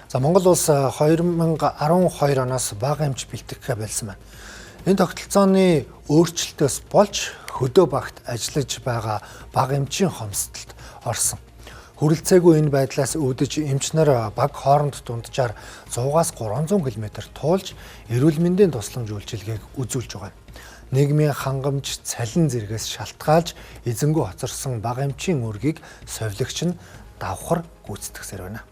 За Монгол улс 2012 оноос бага хэмж бэлтгэх болсон байна. Энэ тогтолцооны өөрчлөлтөөс болж хөдөө багт ажиллаж байгаа бага хэмжийн хомсдолд орсон. Хүрэлцээгүй энэ байдлаас үүдэж эмч нар баг хооронд дунджаар 100-аас 300 км туулж эрүүл мэндийн тусламж үйлчилгээг үзүүлж байгаа. Нийгмийн хангамж цалин зэрэгээс шалтгаалж эзэнгүү хоцорсон бага хэмжийн үргийг совилогч нь давхар гүйцэтгэсээр байна.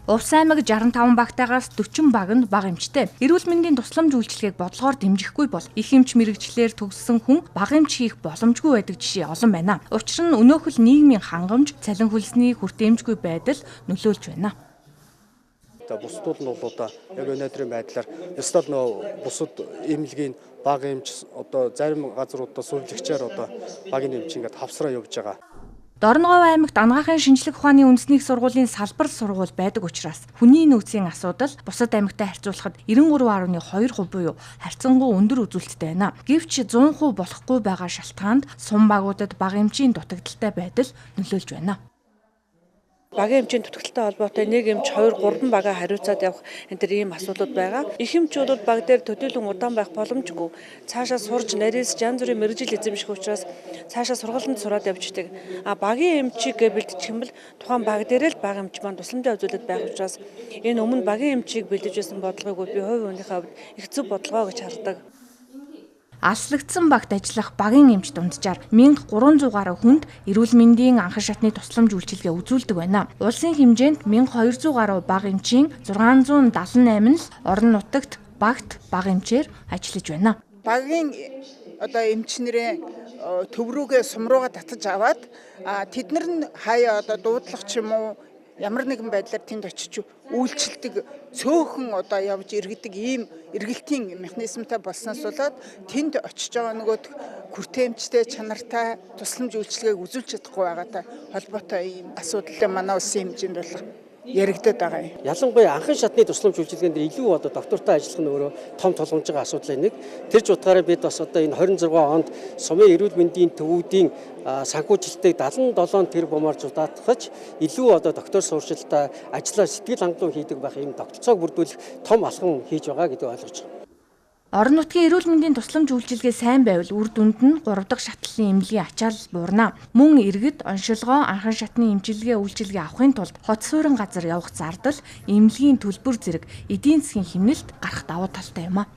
Увс аймаг 65 багтаагаас 40 баг нь бага эмчтэй. Эрүүл мэндийн тусламж үйлчилгээг бодлогоор дэмжихгүй бол их эмч мэрэгчлэр төгссөн хүн бага эмч хийх боломжгүй байдаг жишээ олон байна. Учир нь өнөөхөл нийгмийн хангамж, цалин хөлсний хүртээмжгүй байдал нөлөөлж байна. Бусдууд нь бол яг өнөөдрийн байдлаар ёстой бусад эмнэлгийн бага эмч зарим газруудаа сувилагчаар багийн эмч ингээд хавсраа явж байгаа. Дорноговь аймагт анагаахын шинжлэх ухааны үндэсний сургуулийн салбар сургууль байдаг учраас хүний нөөцийн асуудал бусад аймагтай харьцуулахад 93.2% буюу харьцангуй өндөр үзүүлэлттэй байна. Гэвч 100% болохгүй байгаа шалтгаанд сум багуудад бага эмчийн дутагдaltaй байдал нөлөөлж байна. Багийн эмчийн дутагдaltaй холбоотой нэг эмч 2-3 багаа хариуцаад явах ийм асуудлууд байгаа. Их эмчүүд баг дээр төдийлөн удаан байх боломжгүй. Цаашаа сурж нарийнс янз бүрийн мэрэгжил эзэмших учраас цаашаа сургалтанд сураад явждаг. Багийн эмчийг бэлдчих юм бол тухайн баг дээр л бага эмч маань тусламжаа үзүүлээд байх учраас энэ өмнө багийн эмчийг бэлдэж байсан бодлогыг би хувь хүнийхээ хувьд их зөв бодлогоо гэж хардаг. Алслагдсан багт ажиллах багийн эмч дунджаар 1300 гаруй хүнд эрүүл мэндийн анхан шатны тусламж үйлчилгээ үзүүлдэг байна. Улсын хэмжээнд 1200 гаруй бага эмчийн 678 нь л орон нутагт багт бага эмчээр ажиллаж байна. Багийн эмч нарын төв рүүгээ сум руугаа татаж аваад тэд нар нь хаяа дуудлах ч юм уу ямар нэгэн байдлаар тэнд очиж үйлчлдэг цөөхөн явж иргэдэг ийм эргэлтийн механизмтай болсноос болоод тэнд очиж байгаа нөгөөд хүртээмжтэй чанартай тусламж үйлчилгээг үзүүлж чадахгүй байгаатай холбоотой ийм асуудал манай улсын хэмжээнд бол яригдаад байгаа юм. Ялангуяа анхан шатны тусламж үйлчилгээнд илүү доктортой ажиллах нь өөрөө том тулгамж байгаа асуудлын нэг. Тэр ч утгаараа бид бас энэ 26 онд сумын эрүүл мэндийн төвүүдийн санхүүжилтийг 77 тэрбумаар зудаатгаж илүү доктор сууршилтай ажиллаа сэтгэл хангалуун хийдэг байх юм тогтолцоог бүрдүүлэх том алхам хийж байгаа гэдгийг ойлгож байна. Орон нутгийн эрүүл мэндийн тусламж үйлчилгээ сайн байвал үр дүнд нь 3 дахь шатлалын эмнэлгийн ачаалал буурна. Мөн иргэд оншилгоо анхан шатны эмчилгээ үйлчилгээ авахын тулд хот суурин газар явах зардал, эмнэлгийн төлбөр зэрэг эдийн засгийн хэмнэлт гарах давуу талтай юм а.